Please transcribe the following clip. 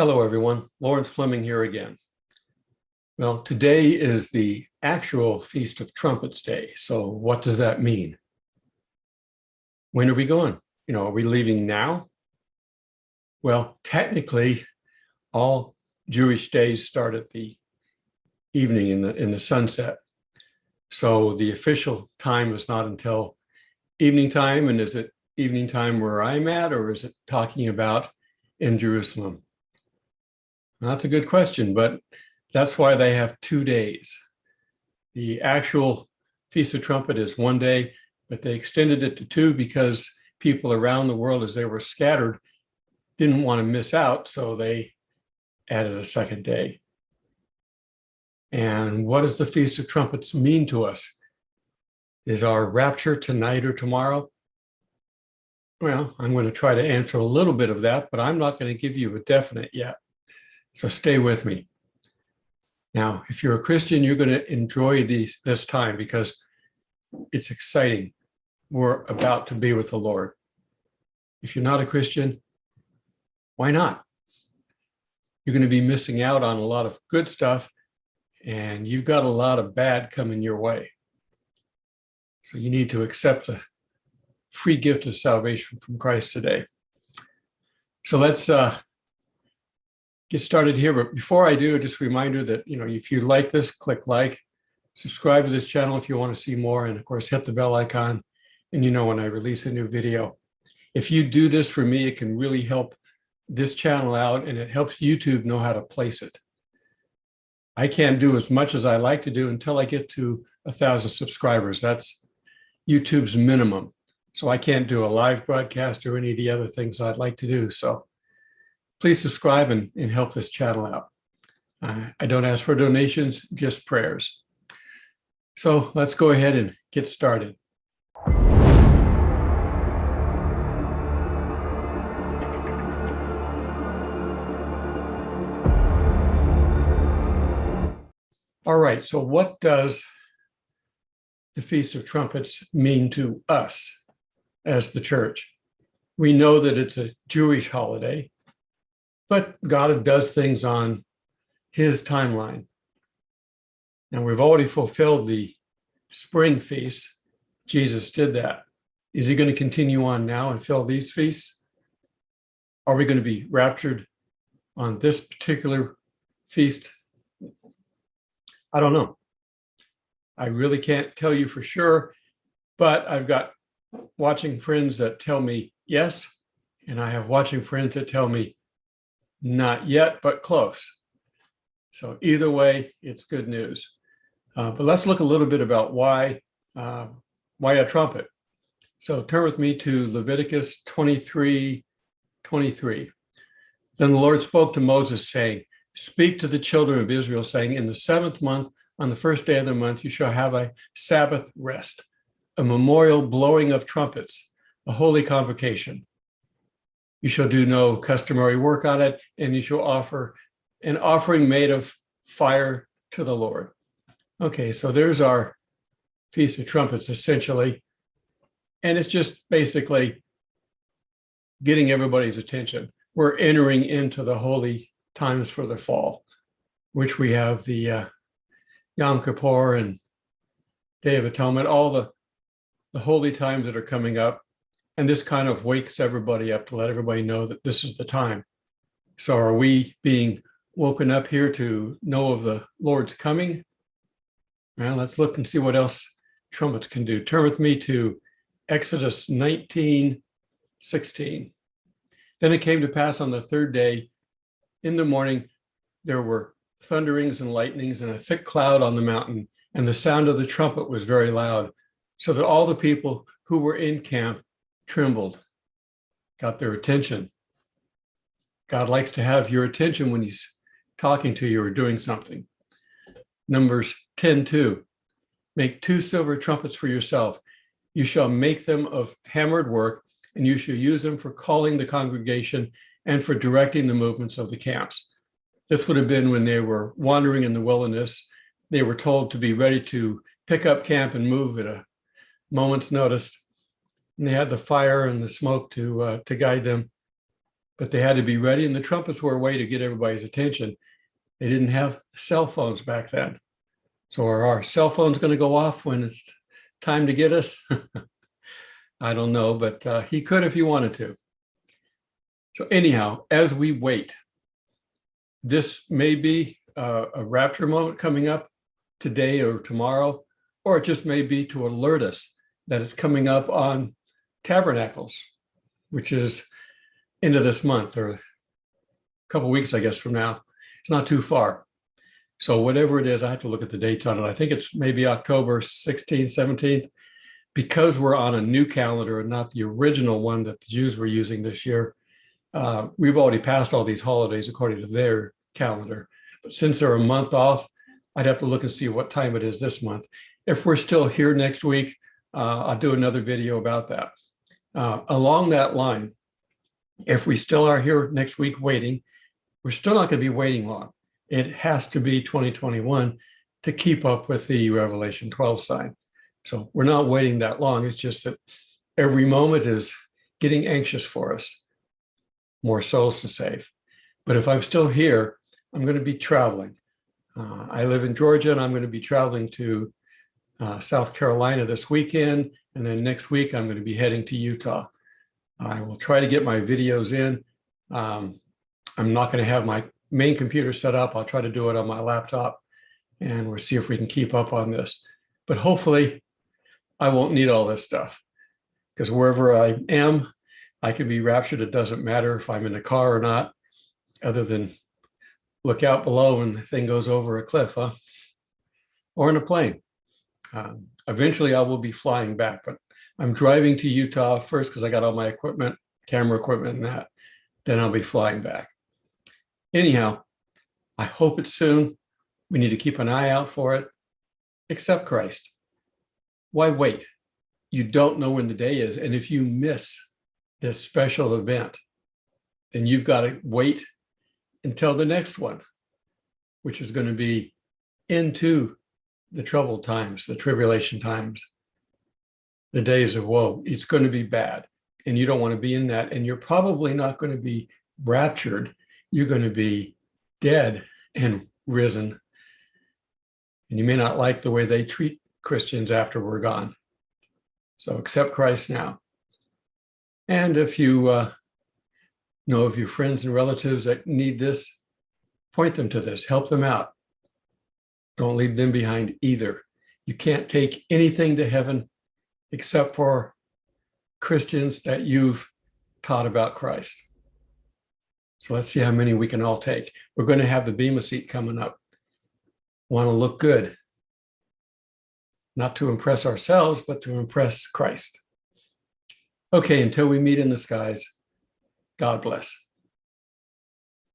Hello, everyone. Lawrence Fleming here again. Well, today is the actual Feast of Trumpets Day. So what does that mean? When are we going? Are we leaving now? Well, technically, all Jewish days start at the evening in the sunset. So the official time is not until evening time. And is it evening time where I'm at, or is it talking about in Jerusalem? That's a good question, but that's why they have 2 days. The actual Feast of Trumpet is 1 day, but they extended it to 2 because people around the world, as they were scattered, didn't want to miss out, so they added a 2nd day. And what does the Feast of Trumpets mean to us? Is our rapture tonight or tomorrow? Well, I'm going to try to answer a little bit of that, but I'm not going to give you a definite yet. So stay with me. Now, if you're a Christian, you're going to enjoy this time because it's exciting. We're about to be with the Lord. If you're not a Christian, why not? You're going to be missing out on a lot of good stuff, and you've got a lot of bad coming your way. So you need to accept the free gift of salvation from Christ today. So let's get started here. But before I do, just a reminder that, if you like this, click like, subscribe to this channel if you want to see more, and of course, hit the bell icon, and when I release a new video. If you do this for me, it can really help this channel out, and it helps YouTube know how to place it. I can't do as much as I like to do until I get to 1,000 subscribers. That's YouTube's minimum. So I can't do a live broadcast or any of the other things I'd like to do. So please subscribe and help this channel out. I don't ask for donations, just prayers. So let's go ahead and get started. All right, so what does the Feast of Trumpets mean to us as the church? We know that it's a Jewish holiday, but God does things on his timeline. Now, we've already fulfilled the spring feasts. Jesus did that. Is he going to continue on now and fill these feasts? Are we going to be raptured on this particular feast? I don't know. I really can't tell you for sure, but I've got watching friends that tell me yes, and I have watching friends that tell me not yet, but close. So either way, it's good news. But let's look a little bit about why a trumpet. So turn with me to Leviticus 23:23. Then the Lord spoke to Moses, saying, "Speak to the children of Israel, saying, in the 7th month, on the 1st day of the month, you shall have a Sabbath rest, a memorial blowing of trumpets, a holy convocation. You shall do no customary work on it, and you shall offer an offering made of fire to the Lord." Okay, so there's our Feast of Trumpets, essentially. And it's just basically getting everybody's attention. We're entering into the holy times for the fall, which we have the Yom Kippur and Day of Atonement, all the holy times that are coming up. And this kind of wakes everybody up to let everybody know that this is the time. So are we being woken up here to know of the Lord's coming? Well, let's look and see what else trumpets can do. Turn with me to Exodus 19:16. Then it came to pass on the 3rd day in the morning, there were thunderings and lightnings and a thick cloud on the mountain, and the sound of the trumpet was very loud, so that all the people who were in camp trembled. Got their attention. God likes to have your attention when he's talking to you or doing something. Numbers 10:2. Make 2 silver trumpets for yourself. You shall make them of hammered work, and you shall use them for calling the congregation and for directing the movements of the camps. This would have been when they were wandering in the wilderness. They were told to be ready to pick up camp and move at a moment's notice. And they had the fire and the smoke to guide them. but they had to be ready. And the trumpets were a way to get everybody's attention. They didn't have cell phones back then. So are our cell phones going to go off when it's time to get us? I don't know, but he could if he wanted to. So anyhow, as we wait, this may be a rapture moment coming up today or tomorrow, or it just may be to alert us that it's coming up on Tabernacles, which is end of this month or a couple of weeks, I guess, from now. It's not too far. So whatever it is, I have to look at the dates on it. I think it's maybe October 16th, 17th, because we're on a new calendar and not the original one that the Jews were using this year. We've already passed all these holidays according to their calendar. But since they're a month off, I'd have to look and see what time it is this month. If we're still here next week, I'll do another video about that. Along that line, if we still are here next week waiting, we're still not going to be waiting long. It has to be 2021 to keep up with the Revelation 12 sign. So we're not waiting that long. It's just that every moment is getting anxious for us. More souls to save. But if I'm still here, I'm going to be traveling. I live in Georgia, and I'm going to be traveling to South Carolina this weekend. And then next week, I'm going to be heading to Utah. I will try to get my videos in. I'm not going to have my main computer set up. I'll try to do it on my laptop, and we'll see if we can keep up on this. But hopefully, I won't need all this stuff, because wherever I am, I can be raptured. It doesn't matter if I'm in a car or not, other than look out below when the thing goes over a cliff, huh? Or in a plane. Eventually, I will be flying back, but I'm driving to Utah first because I got all my equipment, camera equipment and that. Then I'll be flying back. Anyhow, I hope it's soon. We need to keep an eye out for it. Accept Christ. Why wait? You don't know when the day is. And if you miss this special event, then you've got to wait until the next one, which is going to be into the troubled times, the tribulation times, the days of woe. It's going to be bad, and you don't want to be in that. And you're probably not going to be raptured. You're going to be dead and risen. And you may not like the way they treat Christians after we're gone. So accept Christ now. And if you know of your friends and relatives that need this, point them to this, help them out. Don't leave them behind either. You can't take anything to heaven except for Christians that you've taught about Christ. So let's see how many we can all take. We're going to have the Bema seat coming up. Want to look good. Not to impress ourselves, but to impress Christ. Okay, until we meet in the skies, God bless.